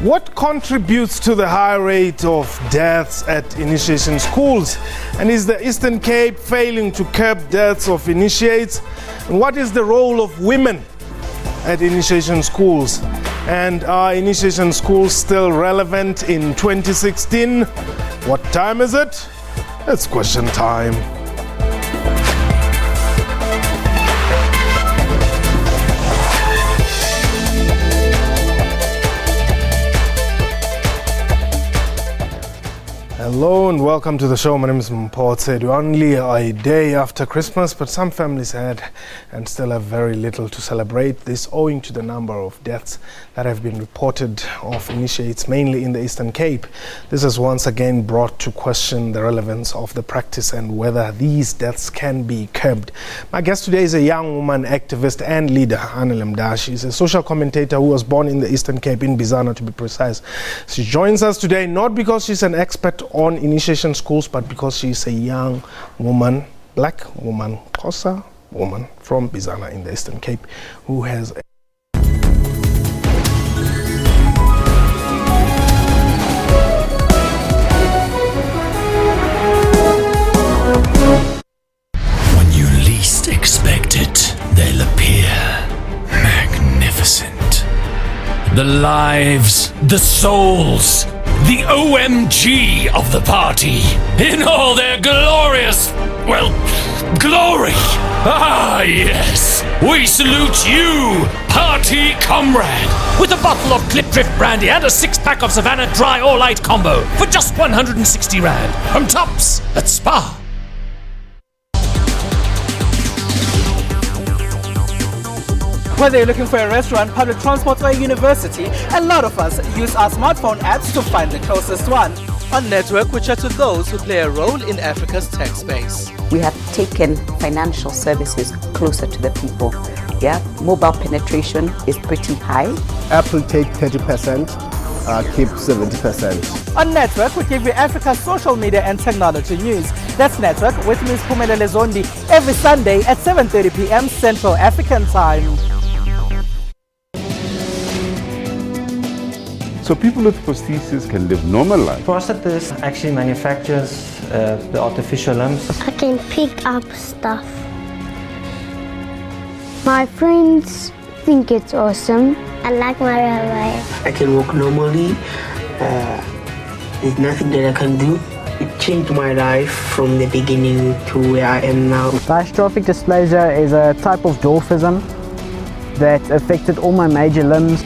What contributes to the high rate of deaths at initiation schools? And is the Eastern Cape failing to curb deaths of initiates? And what is the role of women at initiation schools? And are initiation schools still relevant in 2016? What time is it? It's question time. Hello and welcome to the show. My name is Mpotse. We're only a day after Christmas, but some families had and still have very little to celebrate. This owing to the number of deaths that have been reported of initiates, mainly in the Eastern Cape. This has once again brought to question the relevance of the practice and whether these deaths can be curbed. My guest today is a young woman activist and leader, Anele Mdashi. She's a social commentator who was born in the Eastern Cape, in Bizana to be precise. She joins us today not because she's an expert on initiation schools, but because she's a young woman, black woman, Xhosa woman from Bizana in the Eastern Cape, who has When you least expect it, they'll appear magnificent. The lives, the souls, the OMG of the party, in all their glorious, glory. Ah, yes. We salute you, party comrade, with a bottle of Clip Drift brandy and a 6-pack of Savannah Dry or Light combo for just 160 Rand from Tops at Spa. Whether you're looking for a restaurant, public transport or a university, a lot of us use our smartphone apps to find the closest one. On Network, we chat to those who play a role in Africa's tech space. We have taken financial services closer to the people. Yeah, mobile penetration is pretty high. Apple take 30%, keep 70%. On Network, we give you Africa's social media and technology news. That's Network with Ms. Phumelele Zondi every Sunday at 7:30 p.m. Central African Time. So people with prosthesis can live normal life. Prosthesis actually manufactures the artificial limbs. I can pick up stuff. My friends think it's awesome. I like my life. I can walk normally. There's nothing that I can do. It changed my life from the beginning to where I am now. Dystrophic dysplasia is a type of dwarfism that affected all my major limbs.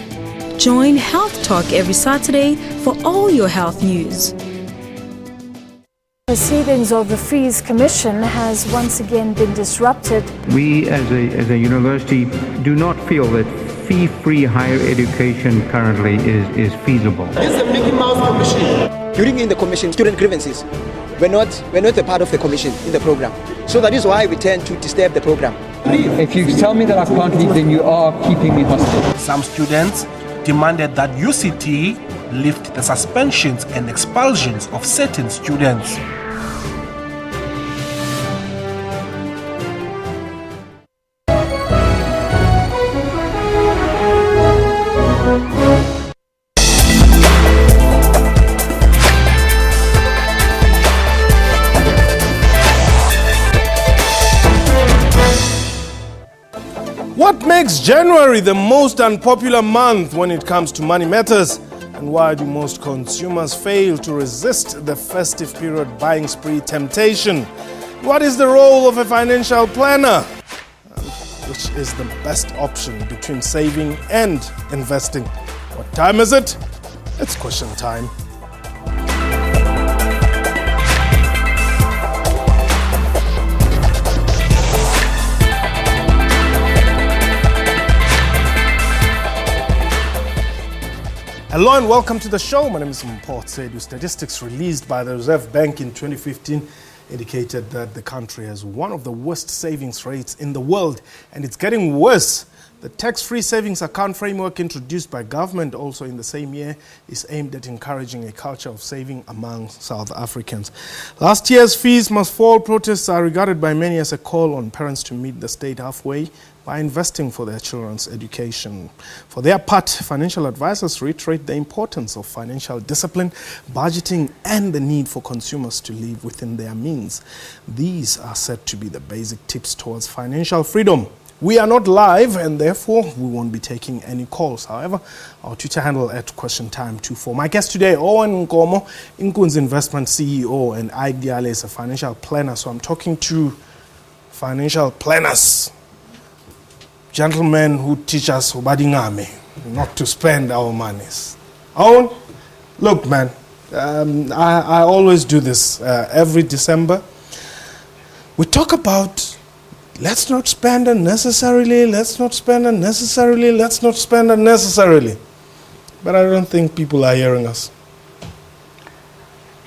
Join Health Talk every Saturday for all your health news. Proceedings of the Fees Commission has once again been disrupted. We as a university do not feel that fee-free higher education currently is feasible. This is a Mickey Mouse commission. During in the commission, student grievances, we're not a part of the commission in the program. So that is why we tend to disturb the program. If you tell me that I can't leave, then you are keeping me hostage. Some students demanded that UCT lift the suspensions and expulsions of certain students. What makes January the most unpopular month when it comes to money matters? And why do most consumers fail to resist the festive period buying spree temptation? What is the role of a financial planner? Which is the best option between saving and investing? What time is it? It's question time. Hello and welcome to the show. My name is Mpotse. Statistics released by the Reserve Bank in 2015 indicated that the country has one of the worst savings rates in the world, and it's getting worse. The tax-free savings account framework introduced by government also in the same year is aimed at encouraging a culture of saving among South Africans. Last year's fees must fall protests are regarded by many as a call on parents to meet the state halfway. by investing for their children's education. For their part, financial advisors reiterate the importance of financial discipline, budgeting, and the need for consumers to live within their means. These are said to be the basic tips towards financial freedom. We are not live, and therefore we won't be taking any calls. However, our Twitter handle at QuestionTime24. My guest today, Owen Nkomo, Inkun's Investment CEO, and Ike Diale is a financial planner. So I'm talking to financial planners, gentlemen who teach us not to spend our monies. Owen, look, man, I always do this every December. We talk about let's not spend unnecessarily, let's not spend unnecessarily, let's not spend unnecessarily. But I don't think people are hearing us.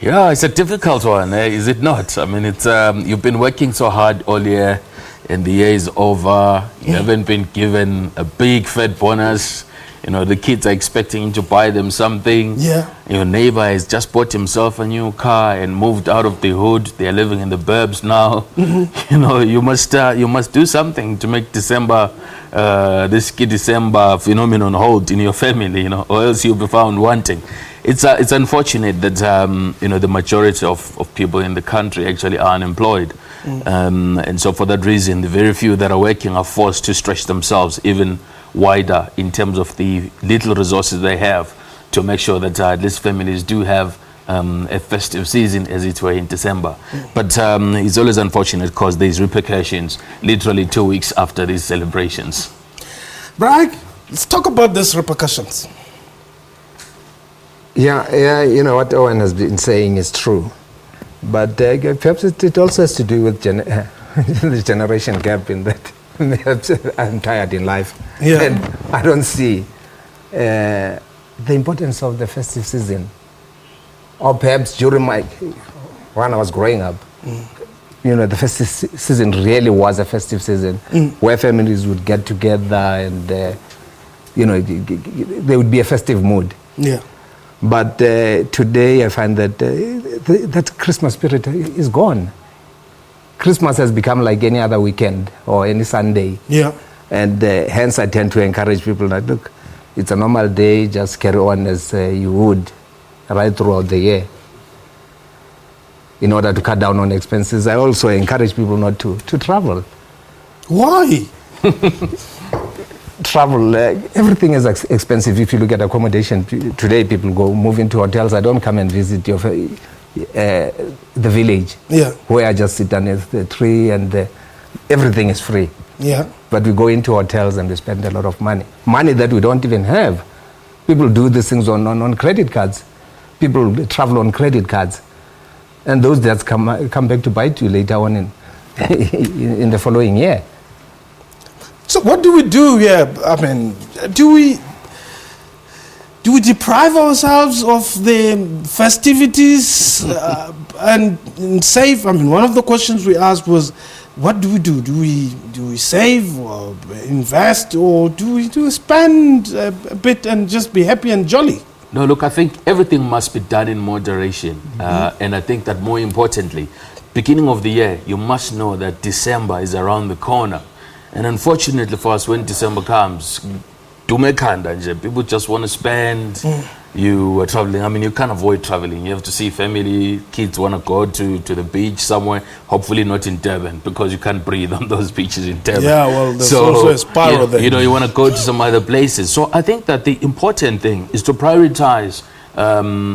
Yeah, it's a difficult one, is it not? I mean, it's you've been working so hard all year, and the year is over. You haven't been given a big fat bonus. You know, the kids are expecting you to buy them something. Yeah. Your neighbor has just bought himself a new car and moved out of the hood. They are living in the burbs now. You know, you must do something to make December, this December phenomenon hold in your family, you know, or else you'll be found wanting. It's unfortunate that, you know, the majority of people in the country actually are unemployed. And so for that reason, the very few that are working are forced to stretch themselves even wider in terms of the little resources they have to make sure that at least families do have a festive season, as it were, in December. But it's always unfortunate because there's repercussions literally 2 weeks after these celebrations. Bragg, let's talk about these repercussions. Yeah, you know, what Owen has been saying is true. But perhaps it also has to do with the generation gap in that I'm tired in life. Yeah. And I don't see the importance of the festive season. Or perhaps during when I was growing up, you know, the festive season really was a festive season where families would get together and, you know, there would be a festive mood. Yeah. But today I find that that Christmas spirit is gone. Christmas has become like any other weekend or any Sunday. Yeah. And hence I tend to encourage people that, look, it's a normal day, just carry on as you would right throughout the year in order to cut down on expenses. I also encourage people not to travel. Why? Travel, everything is expensive. If you look at accommodation, today people move into hotels. I don't come and visit the village, where I just sit underneath the tree and everything is free. Yeah. But we go into hotels and we spend a lot of money that we don't even have. People do these things on credit cards. People travel on credit cards, and those debts come back to bite you later on in the following year. So what do we do here? I mean, do we deprive ourselves of the festivities and save? I mean, one of the questions we asked was, what do we do? Do we save or invest, or do we spend a bit and just be happy and jolly? No, look, I think everything must be done in moderation. And I think that more importantly, beginning of the year, you must know that December is around the corner. And unfortunately for us, when December comes, people just want to spend. You are traveling. I mean, you can't avoid traveling. You have to see family. Kids want to go to the beach somewhere. Hopefully not in Durban, because you can't breathe on those beaches in Durban. Yeah, well, there's also a spiral there. You know, you want to go to some other places. So I think that the important thing is to prioritize,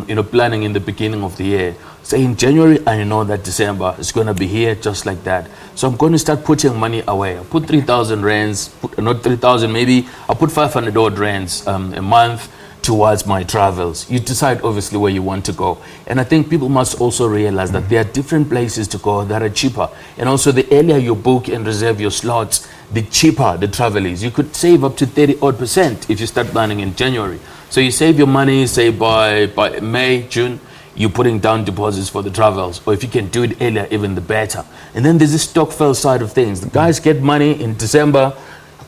you know, planning in the beginning of the year. Say in January, I know that December is going to be here just like that. So I'm going to start putting money away. I'll put 3,000 rands, not 3,000, maybe I'll put 500 odd rands a month towards my travels. You decide obviously where you want to go. And I think people must also realize that there are different places to go that are cheaper. And also the earlier you book and reserve your slots, the cheaper the travel is. You could save up to 30% if you start planning in January. So you save your money, say by May, June, you're putting down deposits for the travels, or if you can do it earlier, even the better. And then there's the stockpile side of things. The guys get money in December,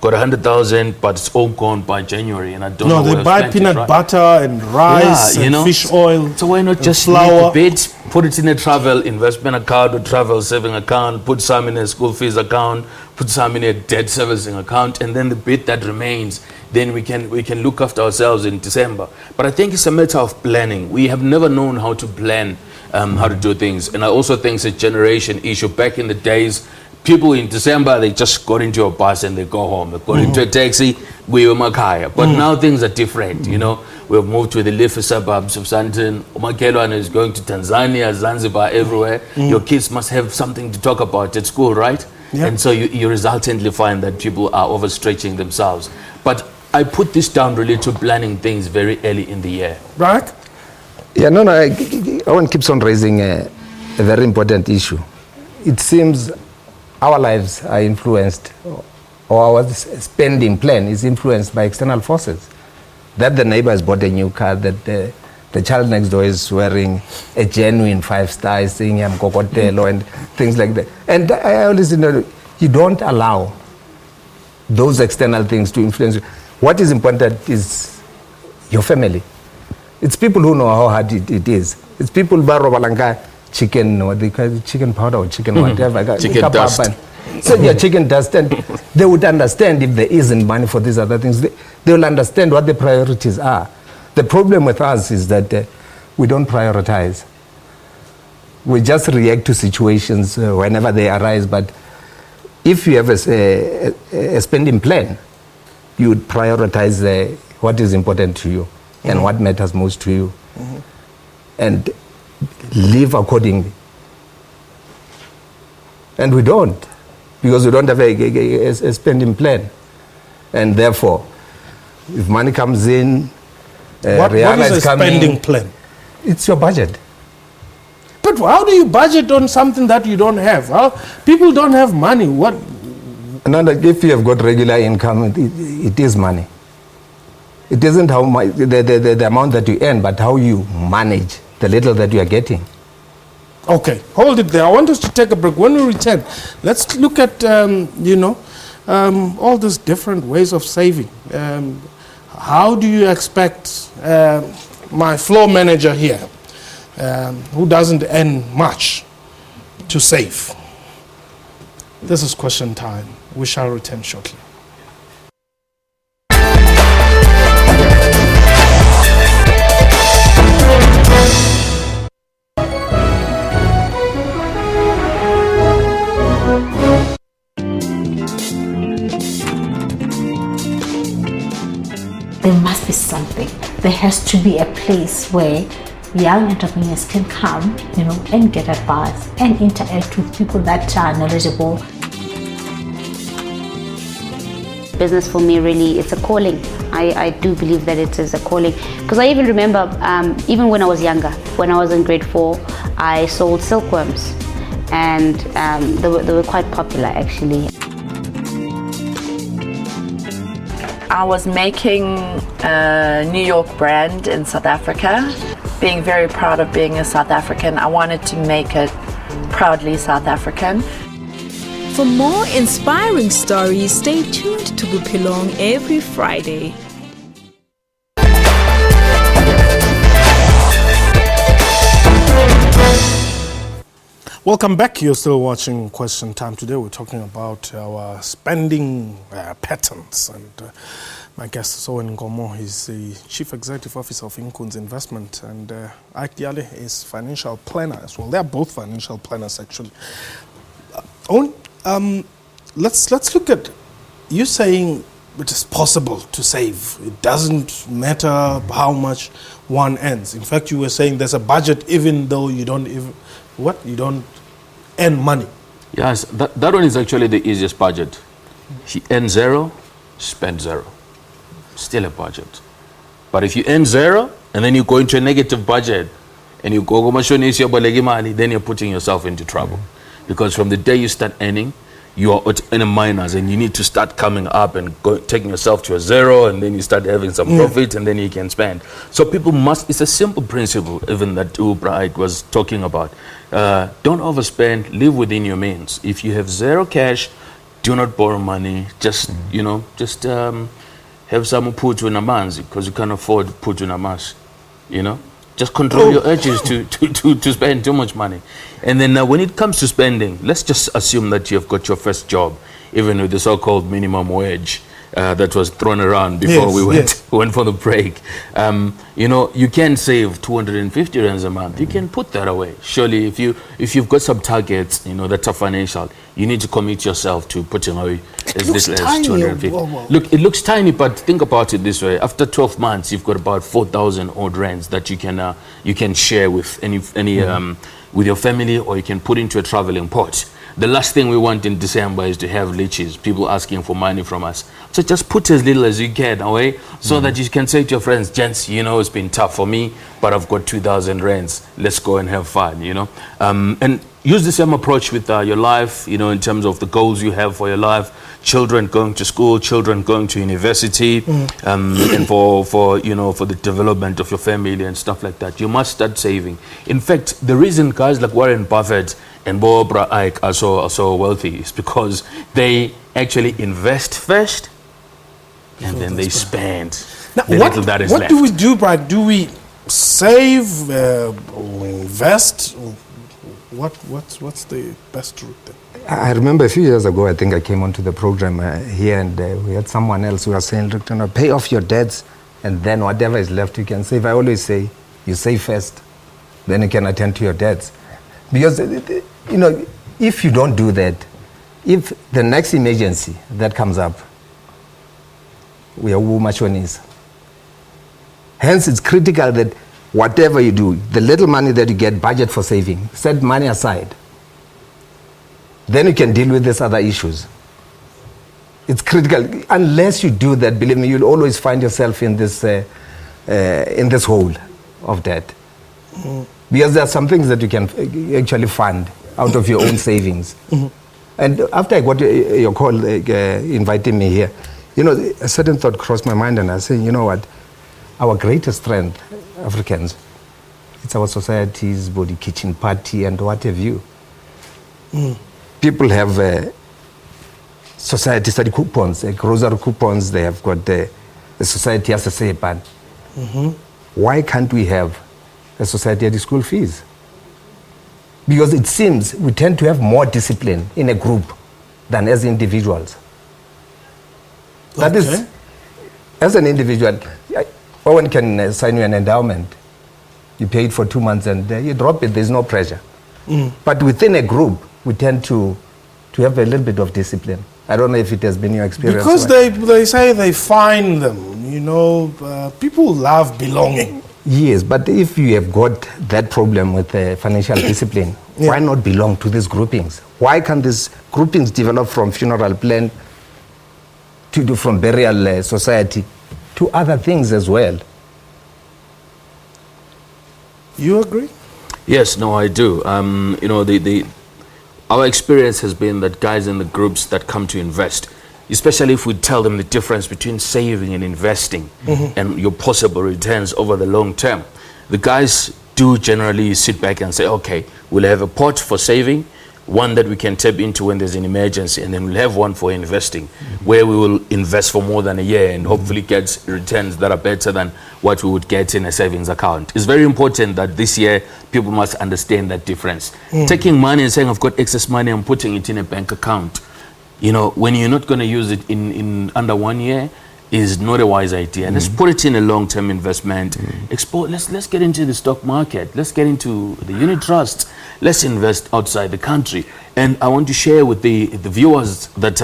got 100,000, but it's all gone by January, and I don't know. No, they buy peanut butter and rice and fish oil. So why not just flour? make a bit, put it in a travel investment account or travel saving account, put some in a school fees account, put some in a debt servicing account, and then the bit that remains, then we can look after ourselves in December. But I think it's a matter of planning. We have never known how to plan, how to do things, and I also think it's a generation issue. Back in the days, people in December, they just got into a bus and they go home. They got into a taxi, we were Makaya. But now things are different, you know. We've moved to the leafy suburbs of Sandton. Umakelwane is going to Tanzania, Zanzibar, everywhere. Your kids must have something to talk about at school, right? Yeah. And so you resultantly find that people are overstretching themselves. But I put this down really to planning things very early in the year. Right? Yeah, Owen keeps on raising a very important issue. It seems our lives are influenced, or our spending plan is influenced by external forces. That the neighbor has bought a new car, that the child next door is wearing a genuine 5-star, saying I'm Kokotelo and things like that. And I always know, you don't allow those external things to influence you. What is important is your family. It's people who know how hard it is. It's people who buy chicken, or they call it chicken powder or chicken whatever. Chicken dust. So yeah, chicken dust, and they would understand if there isn't money for these other things. They will understand what the priorities are. The problem with us is that we don't prioritize. We just react to situations whenever they arise. But if you have a spending plan, you would prioritize what is important to you and what matters most to you, and live accordingly. And we don't, because we don't have a spending plan. And therefore, if money comes in, what is a spending plan? It's your budget. But how do you budget on something that you don't have? People don't have money. What? No, if you have got regular income, it is money. It isn't how much, the amount that you earn, but how you manage the little that you are getting. Okay, hold it there. I want us to take a break. When we return, let's look at, all these different ways of saving. How do you expect my floor manager here, who doesn't earn much, to save? This is question time. We shall return shortly. There must be something. There has to be a place where young entrepreneurs can come, and get advice and interact with people that are knowledgeable. Business for me really, it's a calling. I do believe that it is a calling. Because I even remember, even when I was younger, when I was in grade 4, I sold silkworms. And they were quite popular actually. I was making a New York brand in South Africa. Being very proud of being a South African, I wanted to make it proudly South African. For more inspiring stories, stay tuned to Bupilong every Friday. Welcome back. You're still watching Question Time. Today we're talking about our spending patterns. And my guest is Owen Ngomo. He's the Chief Executive Officer of Inkun's Investment. And Ike Diale is financial planner as well. They're both financial planners, actually. Owen, let's look at you saying it is possible to save. It doesn't matter how much one earns. In fact, you were saying there's a budget even though you don't even... You don't earn money. Yes, that one is actually the easiest budget. If you earn 0, spend 0. Still a budget. But if you earn 0 and then you go into a negative budget and you go, then you're putting yourself into trouble. Because from the day you start earning, you are in a minus and you need to start coming up and taking yourself to a 0, and then you start having some profit and then you can spend. So people must, it's a simple principle even that Bright was talking about. Don't overspend, live within your means. If you have 0 cash, Do not borrow money. Just, you know, just have some put in a man's because you can't afford to put in a mass, you know. Just control your urges to spend too much money. And then when it comes to spending, let's just assume that you've got your first job, even with the so-called minimum wage that was thrown around before we went for the break. You know, you can save 250 rands a month. You can put that away. Surely, if you've got some targets, you know, that are financial, you need to commit yourself to putting away as little as 250. Look, it looks tiny, but think about it this way: after 12 months, you've got about 4,000 odd rands that you can share with any with your family, or you can put into a traveling pot. The last thing we want in December is to have leeches, people asking for money from us. So just put as little as you can away so that you can say to your friends, gents, you know, it's been tough for me, but I've got 2,000 rands. Let's go and have fun, you know. And use the same approach with your life, you know, in terms of the goals you have for your life. Children going to school, children going to university, and for you know, for the development of your family and stuff like that. You must start saving. In fact, the reason guys like Warren Buffett and Barbara Ike are so wealthy is because they actually invest first and then they spend now, the little that is left. What do we do, Brad? Do we save or invest? What's the best route then? I remember a few years ago, I think I came onto the program here, and we had someone else who was saying, look, you know, pay off your debts, and then whatever is left you can save. I always say, you save first, then you can attend to your debts. Because, you know, if you don't do that, if the next emergency that comes up, we are much on is. Hence, it's critical that whatever you do, the little money that you get, budget for saving, set money aside. Then you can deal with these other issues. It's critical. Unless you do that, believe me, you'll always find yourself in this hole of debt. Because there are some things that you can actually fund out of your own savings. And after I got your call inviting me here, you know, a certain thought crossed my mind, and I said, you know what, our greatest strength, Africans, it's our society's body kitchen party and what have you. People have society study coupons, grocery coupons, they have got the society as a say ban. Why can't we have a society at the school fees? Because it seems we tend to have more discipline in a group than as individuals. That is, as an individual, one can sign you an endowment. You pay it for 2 months and you drop it, there's no pressure. But within a group, we tend to have a little bit of discipline. I don't know if it has been your experience. Because they say they find them, you know, people love belonging. Yes, but if you have got that problem with financial discipline, why not belong to these groupings? Why can't these groupings develop from funeral plan from burial society to other things as well? You agree? Yes, no, I do. You know, our experience has been that guys in the groups that come to invest, especially if we tell them the difference between saving and investing and your possible returns over the long term, the guys do generally sit back and say, okay, we'll have a pot for saving, one that we can tap into when there's an emergency, and then we'll have one for investing, where we will invest for more than a year and hopefully get returns that are better than what we would get in a savings account. It's very important that this year people must understand that difference. Taking money and saying, I've got excess money, I'm putting it in a bank account, you know, when you're not going to use it in under 1 year, is not a wise idea. Let's put it in a long-term investment. Let's get into the stock market. Let's get into the unit trusts. Let's invest outside the country. And I want to share with the viewers that,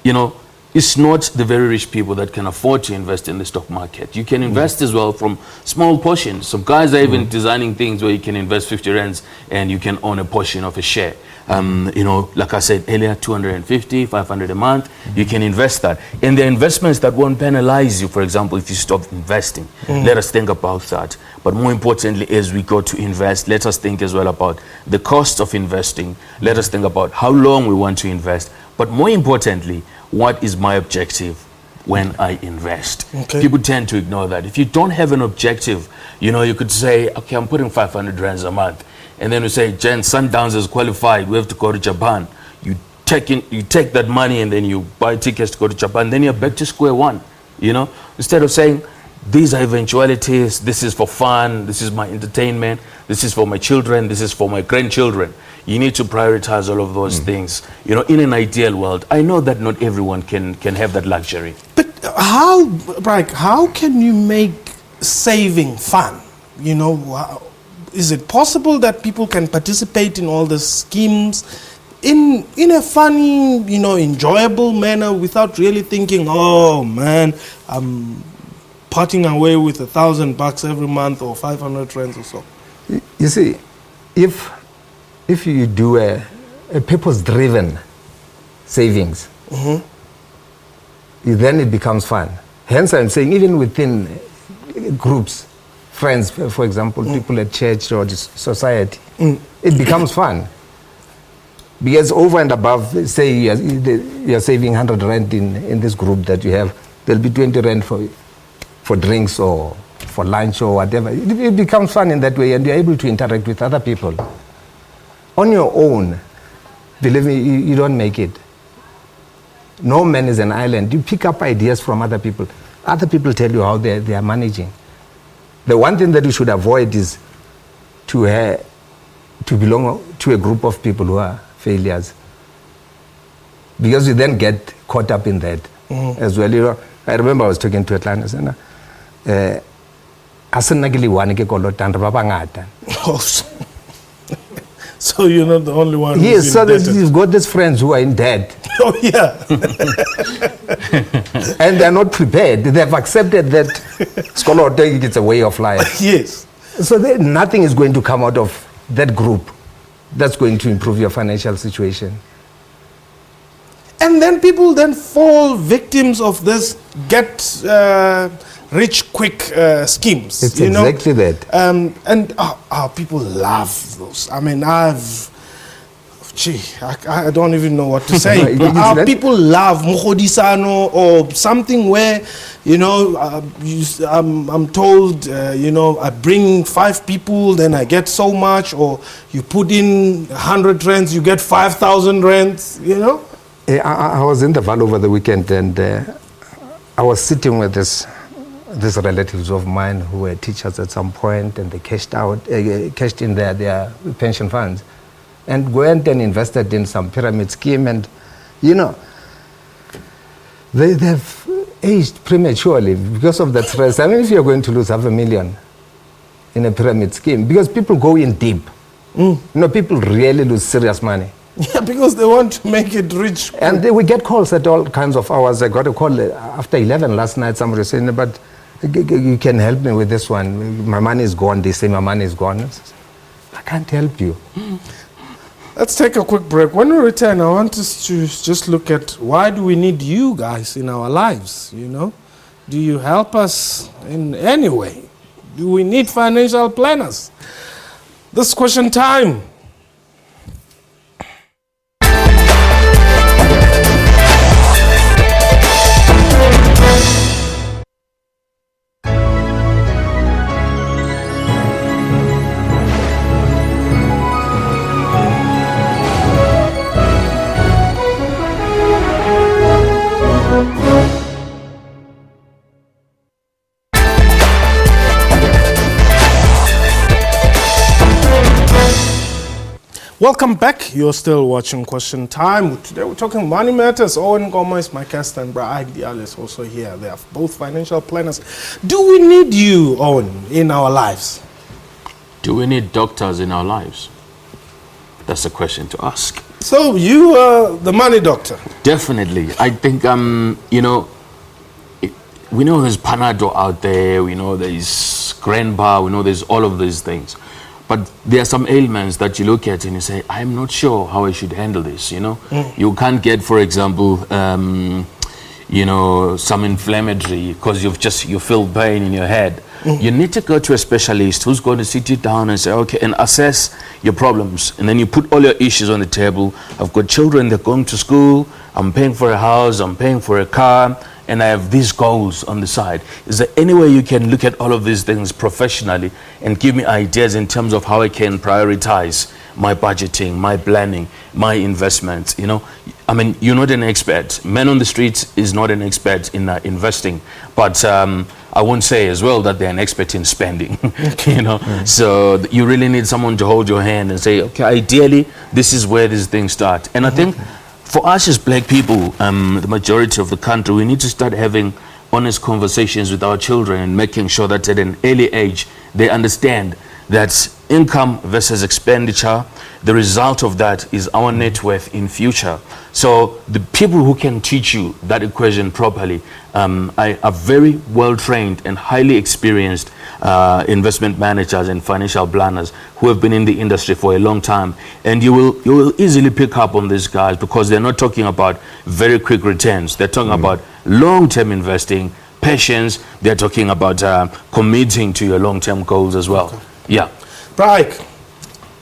you know, it's not the very rich people that can afford to invest in the stock market. You can invest as well from small portions. Some guys are even designing things where you can invest 50 rands and you can own a portion of a share. You know, like I said earlier, 250, 500 a month, you can invest that. And there are investments that won't penalize you, for example, if you stop investing. Let us think about that. But more importantly, as we go to invest, let us think as well about the cost of investing. Let us think about how long we want to invest. But more importantly, what is my objective when I invest? People tend to ignore that. If you don't have an objective, you know, you could say, okay, I'm putting 500 rands a month. And then we say, Jen, Sundowns is qualified, we have to go to Japan. You you take that money and then you buy tickets to go to Japan, then you're back to square one, you know? Instead of saying, these are eventualities, this is for fun, this is my entertainment, this is for my children, this is for my grandchildren. You need to prioritize all of those things. You know, in an ideal world, I know that not everyone can have that luxury. But how can you make saving fun? You know, is it possible that people can participate in all the schemes in a funny, you know, enjoyable manner without really thinking, oh man, I'm parting away with $1,000 every month or 500 rands or so? You see, if you do a purpose-driven savings, then it becomes fun. Hence, I'm saying even within groups, friends, for example, people at church or society, it becomes fun. Because over and above, say you're saving 100 rand in this group that you have, there'll be 20 rand for drinks or for lunch or whatever. It becomes fun in that way, and you're able to interact with other people. On your own, believe me, you don't make it. No man is an island. You pick up ideas from other people. Other people tell you how they are managing. The one thing that you should avoid is to belong to a group of people who are failures, because you then get caught up in that as well. You know, I remember I was talking to a client and so you're not the only one. Yes, so you've got these friends who are in debt. Oh yeah. And they're not prepared. They've accepted that scholar it's a way of life. Yes. So nothing is going to come out of that group that's going to improve your financial situation. And then people then fall victims of this get rich quick schemes. It's exactly that. And people love those. I mean, I don't even know what to say. But people love Mugodisano or something where, you know, I'm told, you know, I bring 5 people, then I get so much, or you put in 100 rands, you get 5,000 rands, you know? I was in the Val over the weekend, and I was sitting with these relatives of mine who were teachers at some point, and they cashed in their pension funds and went and invested in some pyramid scheme, and you know, they've aged prematurely because of that stress. I mean, if you're going to lose $500,000 in a pyramid scheme, because people go in deep, you know, people really lose serious money. Yeah, because they want to make it rich. And we get calls at all kinds of hours. I got a call after 11 last night, somebody saying, but you can help me with this one. My money is gone. They say my money is gone. I can't help you. Let's take a quick break. When we return, I want us to just look at why do we need you guys in our lives, you know? Do you help us in any way? Do we need financial planners? This is question time. Welcome back. You're still watching Question Time. Today we're talking money matters. Owen Ngoma is my guest, and Bra Dial is also here. They are both financial planners. Do we need you, Owen, in our lives? Do we need doctors in our lives? That's a question to ask. So you are the money doctor? Definitely. I think, you know, we know there's Panado out there. We know there's Grandpa. We know there's all of these things. But there are some ailments that you look at and you say, I'm not sure how I should handle this, you know. You can't get, for example, you know, some inflammatory because you feel pain in your head. You need to go to a specialist who's going to sit you down and say, okay, and assess your problems. And then you put all your issues on the table. I've got children, they're going to school, I'm paying for a house, I'm paying for a car, and I have these goals on the side. Is there any way you can look at all of these things professionally and give me ideas in terms of how I can prioritize my budgeting, my planning, my investments? You know, I mean, you're not an expert. Man on the streets is not an expert in investing, but I won't say as well that they're an expert in spending. You know, so you really need someone to hold your hand and say, okay, ideally, this is where these things start. And I think for us as black people, the majority of the country, we need to start having honest conversations with our children and making sure that at an early age they understand that income versus expenditure, the result of that is our net worth in future. So the people who can teach you that equation properly are very well trained and highly experienced investment managers and financial planners who have been in the industry for a long time. And you will easily pick up on these guys because they're not talking about very quick returns. They're talking about long-term investing, patience. They're talking about committing to your long-term goals as well. Yeah. Braik,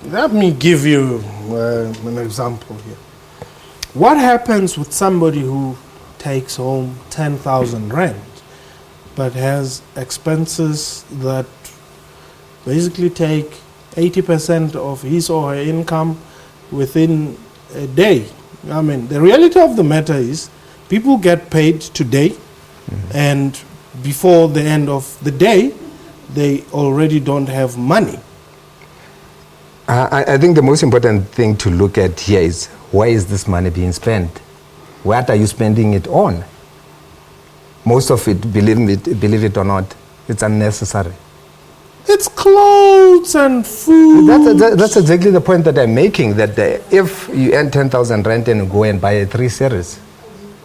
let me give you an example here. What happens with somebody who takes home 10,000 rand but has expenses that basically take 80% of his or her income within a day? I mean, the reality of the matter is people get paid today, and before the end of the day, they already don't have money. I think the most important thing to look at here is, where is this money being spent? What are you spending it on? Most of it, believe it or not, it's unnecessary. It's clothes and food. That's exactly the point that I'm making, that if you earn 10,000 rand and go and buy a 3 Series,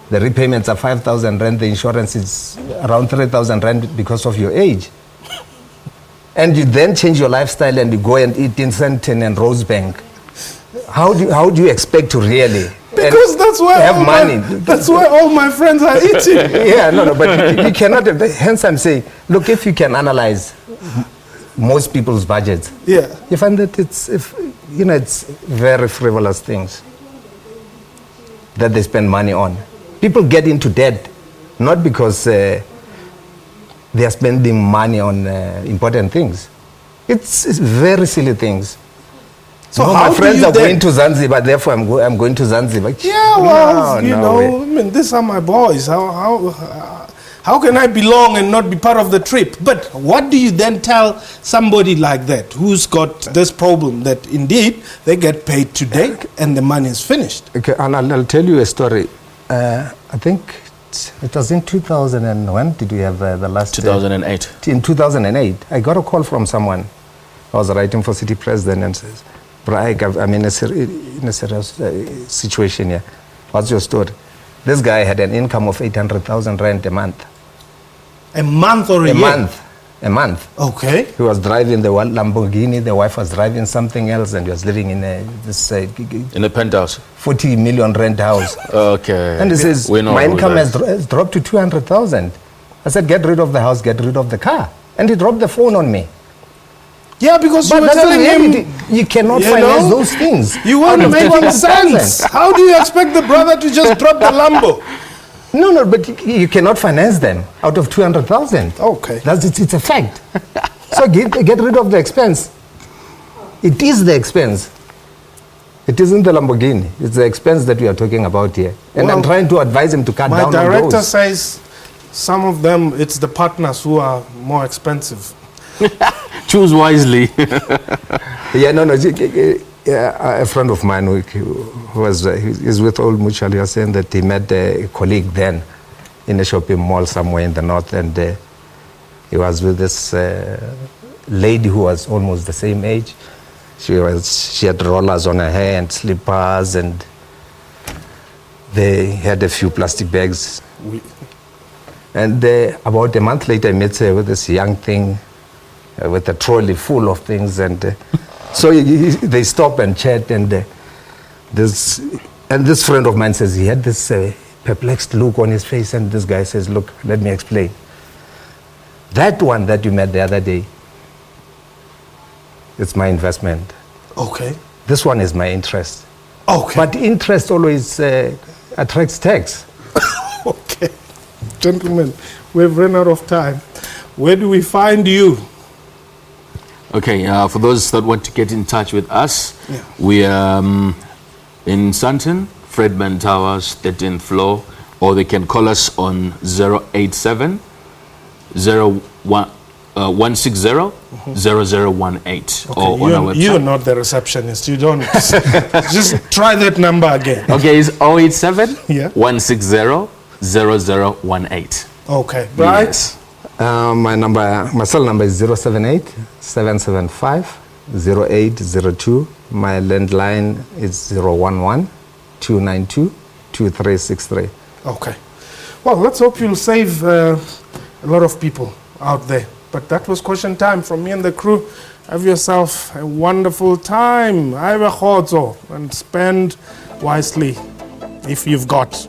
the repayments are 5,000 rand, the insurance is around 3,000 rand because of your age. And you then change your lifestyle and you go and eat in Sandton and Rosebank. How do you expect to really Because that's where have money? That's where all my friends are eating. Yeah, no, but you cannot. Hence, I'm saying, look, if you can analyze most people's budgets, yeah, you find that it's very frivolous things that they spend money on. People get into debt not because they are spending money on important things. It's very silly things. So my friends are going to Zanzibar, therefore I'm going to Zanzibar. Yeah, well, I mean, these are my boys. How can I belong and not be part of the trip? But what do you then tell somebody like that who's got this problem that indeed they get paid today and the money is finished? Okay, and I'll tell you a story. I think it was in 2001. Did we have the last? 2008. In 2008, I got a call from someone. I was writing for City President and says, I'm in a serious situation here. What's your story? This guy had an income of 800,000 rand a month. A month or a year? A month. Okay. He was driving the Lamborghini. The wife was driving something else, and he was living in in a penthouse. 40 million rent house. Okay. And he says, my income has dropped to 200,000. I said, get rid of the house, get rid of the car. And he dropped the phone on me. Yeah, because you were telling him you cannot finance those things. You weren't making sense. How do you expect the brother to just drop the Lambo? No, but you cannot finance them out of 200,000. Okay. It's a fact. So get rid of the expense. It is the expense. It isn't the Lamborghini. It's the expense that we are talking about here. And I'm trying to advise him to cut down on those. My director says some of them, it's the partners who are more expensive. Choose wisely. A friend of mine who is with Old Mutual, he was saying that he met a colleague then in a shopping mall somewhere in the north, and he was with this lady who was almost the same age. She had rollers on her hair and slippers, and they had a few plastic bags. And about a month later, I met her with this young thing, with a trolley full of things, and so they stop and chat, and this friend of mine says he had this perplexed look on his face, and this guy says, look, let me explain. That one that you met the other day, it's my investment. Okay. This one is my interest. Okay. But interest always attracts tax. Okay. Gentlemen, we've run out of time. Where do we find you? Okay, for those that want to get in touch with us, we are in Sandton, Fredman Towers, 13th floor, or they can call us on 087 160 0018. Okay, or on our website. you're not the receptionist. You don't. Just try that number again. Okay, it's 087 Yeah. 160 0018. Okay, right. Yes. My cell number is 078 775 0802. My landline is 011 292 2363. Okay. Well, let's hope you'll save a lot of people out there. But that was question time from me and the crew. Have yourself a wonderful time. Have a and spend wisely if you've got.